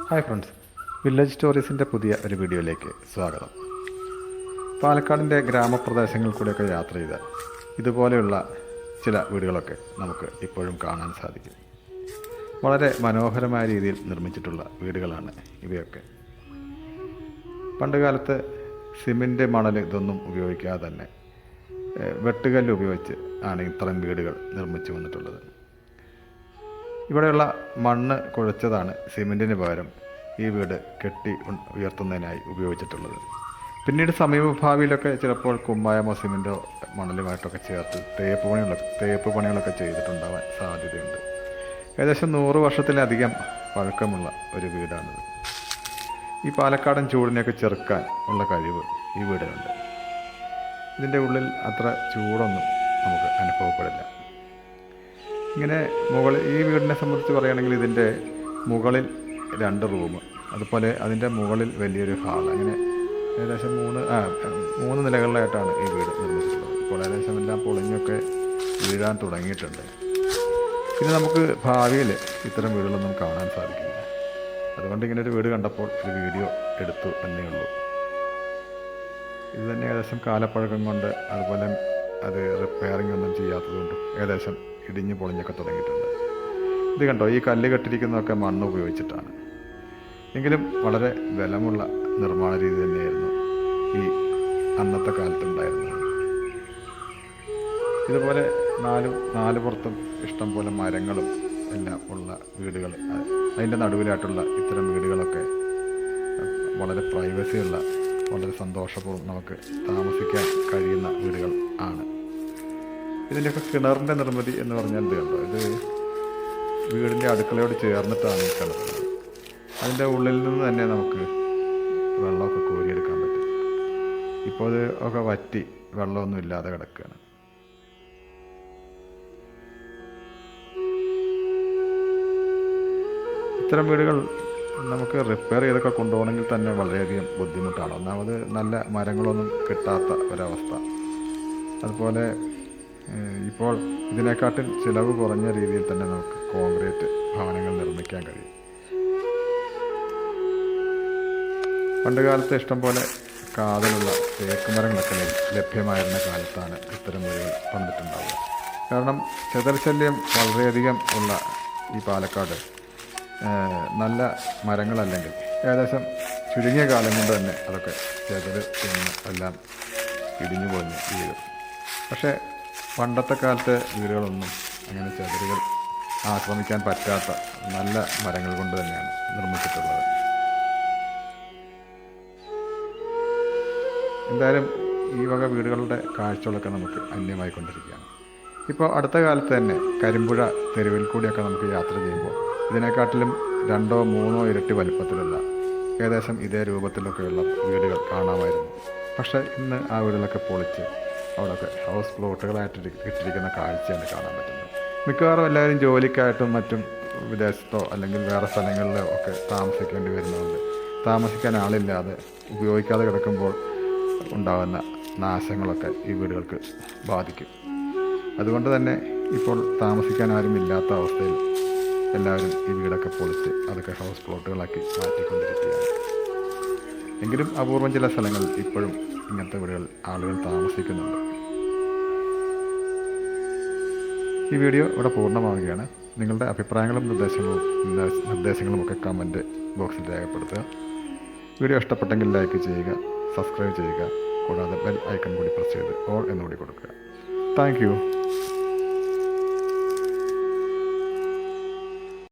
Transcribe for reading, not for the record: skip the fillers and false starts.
Hi friends, village സ്റ്റോറീസിൻ്റെ പുതിയ ഒരു വീഡിയോയിലേക്ക് സ്വാഗതം. പാലക്കാടിൻ്റെ ഗ്രാമപ്രദേശങ്ങളിൽ കൂടെയൊക്കെ യാത്ര ചെയ്താൽ ഇതുപോലെയുള്ള ചില വീടുകളൊക്കെ നമുക്ക് ഇപ്പോഴും കാണാൻ സാധിക്കും. വളരെ മനോഹരമായ രീതിയിൽ നിർമ്മിച്ചിട്ടുള്ള വീടുകളാണ് ഇവയൊക്കെ. പണ്ടുകാലത്ത് സിമൻറ്റ്, മണൽ ഇതൊന്നും ഉപയോഗിക്കാതെ തന്നെ വെട്ടുകല്ല് ഉപയോഗിച്ച് ആണ് ഇത്തരം വീടുകൾ നിർമ്മിച്ചു വന്നിട്ടുള്ളത്. ഇവിടെയുള്ള മണ്ണ് കുഴച്ചതാണ് സിമൻറ്റിന് പകരം ഈ വീട് കെട്ടി ഉയർത്തുന്നതിനായി ഉപയോഗിച്ചിട്ടുള്ളത്. പിന്നീട് സമീപഭാവിയിലൊക്കെ ചിലപ്പോൾ കുമ്മായമോ സിമൻറ്റോ മണലുമായിട്ടൊക്കെ ചേർത്ത് തേപ്പ് പണികളൊക്കെ ചെയ്തിട്ടുണ്ടാവാൻ സാധ്യതയുണ്ട്. ഏകദേശം 100 വർഷത്തിലധികം പഴക്കമുള്ള ഒരു വീടാണിത്. ഈ പാലക്കാടൻ ചൂടിനെയൊക്കെ ചെറുക്കാൻ ഉള്ള കഴിവ് ഈ വീടിനുണ്ട്. ഇതിൻ്റെ ഉള്ളിൽ അത്ര ചൂടൊന്നും നമുക്ക് അനുഭവപ്പെടില്ല. ഇങ്ങനെ ഈ വീടിനെ സംബന്ധിച്ച് പറയുകയാണെങ്കിൽ ഇതിൻ്റെ മുകളിൽ 2 റൂം, അതുപോലെ അതിൻ്റെ മുകളിൽ വലിയൊരു ഹാൾ, അങ്ങനെ ഏകദേശം 3 നിലകളിലായിട്ടാണ് ഈ വീട് നിർമ്മിച്ചിട്ടുള്ളത്. ഇപ്പോൾ ഏകദേശം എല്ലാം പൊളിഞ്ഞൊക്കെ വീഴാൻ തുടങ്ങിയിട്ടുണ്ട്. പിന്നെ നമുക്ക് ഭാവിയിൽ ഇത്തരം വീടുകളൊന്നും കാണാൻ സാധിക്കില്ല. അതുകൊണ്ട് ഇങ്ങനൊരു വീട് കണ്ടപ്പോൾ ഒരു വീഡിയോ എടുത്തു എന്നേ ഉള്ളൂ. ഇത് തന്നെ ഏകദേശം കാലപ്പഴക്കം കൊണ്ട്, അതുപോലെ അത് റിപ്പയറിംഗ് ഒന്നും ചെയ്യാത്തതുകൊണ്ടും ഏകദേശം ഇടിഞ്ഞ് പൊളിഞ്ഞൊക്കെ തുടങ്ങിയിട്ടുണ്ട്. ഇത് കണ്ടോ, ഈ കല്ല് കെട്ടിരിക്കുന്നതൊക്കെ മണ്ണ് ഉപയോഗിച്ചിട്ടാണ്. എങ്കിലും വളരെ ബലമുള്ള നിർമ്മാണ രീതി തന്നെയായിരുന്നു ഈ അന്നത്തെ കാലത്തുണ്ടായിരുന്നത്. ഇതുപോലെ നാല് പുറത്തും ഇഷ്ടം പോലെ മരങ്ങളും എല്ലാം ഉള്ള വീടുകൾ, അതിൻ്റെ നടുവിലായിട്ടുള്ള ഇത്തരം വീടുകളൊക്കെ വളരെ പ്രൈവസിയുള്ള, വളരെ സന്തോഷപൂർവ്വം നമുക്ക് താമസിക്കാൻ കഴിയുന്ന വീടുകൾ ആണ്. ഇതിൻ്റെയൊക്കെ കിണറിൻ്റെ നിർമ്മിതി എന്ന് പറഞ്ഞാൽ എന്ത് കണ്ടോ, ഇത് വീടിൻ്റെ അടുക്കളയോട് ചേർന്നിട്ടാണ് ഈ കിണറുള്ളത്. അതിൻ്റെ ഉള്ളിൽ നിന്ന് തന്നെ നമുക്ക് വെള്ളമൊക്കെ കോരിയെടുക്കാൻ പറ്റും. ഇപ്പോൾ ഇത് ഒക്കെ വറ്റി വെള്ളമൊന്നും ഇല്ലാതെ കിടക്കുകയാണ്. ഇത്തരം വീടുകൾ നമുക്ക് റിപ്പയർ ചെയ്തൊക്കെ കൊണ്ടുപോകണമെങ്കിൽ തന്നെ വളരെയധികം ബുദ്ധിമുട്ടാണ്. ഒന്നാമത് നല്ല മരങ്ങളൊന്നും കിട്ടാത്ത ഒരവസ്ഥ. അതുപോലെ ഇപ്പോൾ ഇതിനെക്കാട്ടിൽ ചിലവ് കുറഞ്ഞ രീതിയിൽ തന്നെ നമുക്ക് കോൺക്രീറ്റ് ഭവനങ്ങൾ നിർമ്മിക്കാൻ കഴിയും. പണ്ടുകാലത്ത് ഇഷ്ടം പോലെ കാതലുള്ള തേക്ക് മരങ്ങളൊക്കെ ലഭ്യമായിരുന്ന കാലത്താണ് ഇത്തരം വീടുകൾ പണിതിട്ടുണ്ടാവുക. കാരണം ചെതൽശല്യം വളരെയധികം ഉള്ള ഈ പാലക്കാട് നല്ല മരങ്ങളല്ലെങ്കിൽ ഏകദേശം ചുരുങ്ങിയ കാലം കൊണ്ട് തന്നെ അതൊക്കെ ചെതൽ എല്ലാം ഇടിഞ്ഞു പൊളിഞ്ഞ് വീഴും. പക്ഷേ പണ്ടത്തെ കാലത്തെ വീടുകളൊന്നും അങ്ങനെ ചെതലുകൾ ആക്രമിക്കാൻ പറ്റാത്ത നല്ല മരങ്ങൾ കൊണ്ട് തന്നെയാണ് നിർമ്മിച്ചിട്ടുള്ളത്. എന്തായാലും ഈ വക വീടുകളുടെ കാഴ്ചകളൊക്കെ നമുക്ക് അന്യമായിക്കൊണ്ടിരിക്കുകയാണ്. ഇപ്പോൾ അടുത്ത കാലത്ത് തന്നെ കരിമ്പുഴ തെരുവിൽ കൂടിയൊക്കെ നമുക്ക് യാത്ര ചെയ്യുമ്പോൾ ഇതിനെക്കാട്ടിലും 2 or 3 ഇരട്ടി വലിപ്പത്തിലുള്ള ഏകദേശം ഇതേ രൂപത്തിലൊക്കെയുള്ള വീടുകൾ കാണാമായിരുന്നു. പക്ഷേ ഇന്ന് ആ വീടുകളൊക്കെ പൊളിച്ച് അവിടെയൊക്കെ ഹൗസ് പ്ലോട്ടുകളായിട്ട് ഇട്ടിരിക്കുന്ന കാഴ്ചയാണ് കാണാൻ പറ്റുന്നത്. മിക്കവാറും എല്ലാവരും ജോലിക്കായിട്ടും മറ്റും വിദേശത്തോ അല്ലെങ്കിൽ വേറെ സ്ഥലങ്ങളിലോ ഒക്കെ താമസിക്കേണ്ടി വരുന്നതുകൊണ്ട് താമസിക്കാൻ ആളില്ലാതെ ഉപയോഗിക്കാതെ കിടക്കുമ്പോൾ ഉണ്ടാകുന്ന നാശങ്ങളൊക്കെ ഈ വീടുകൾക്ക് ബാധിക്കും. അതുകൊണ്ട് തന്നെ ഇപ്പോൾ താമസിക്കാൻ ആരും ഇല്ലാത്ത അവസ്ഥയിൽ എല്ലാവരും ഈ വീടൊക്കെ പൊളിച്ച് അതൊക്കെ ഹൗസ് പ്ലോട്ടുകളാക്കി മാറ്റിക്കൊണ്ടിരിക്കുകയാണ്. എങ്കിലും അപൂർവം ചില സ്ഥലങ്ങളിൽ ഇപ്പോഴും ഇങ്ങനത്തെ വീടുകൾ ആളുകൾ താമസിക്കുന്നുണ്ട്. ഈ വീഡിയോ ഇവിടെ പൂർണ്ണമാവുകയാണ്. നിങ്ങളുടെ അഭിപ്രായങ്ങളും നിർദ്ദേശങ്ങളും ഒക്കെ കമൻറ്റ് ബോക്സിൽ രേഖപ്പെടുത്തുക. വീഡിയോ ഇഷ്ടപ്പെട്ടെങ്കിൽ ലൈക്ക് ചെയ്യുക, സബ്സ്ക്രൈബ് ചെയ്യുക, കൂടാതെ ബെൽ ഐക്കൺ കൂടി പ്രസ് ചെയ്ത് ഓൾ എന്നുകൂടി കൊടുക്കുക. Thank you.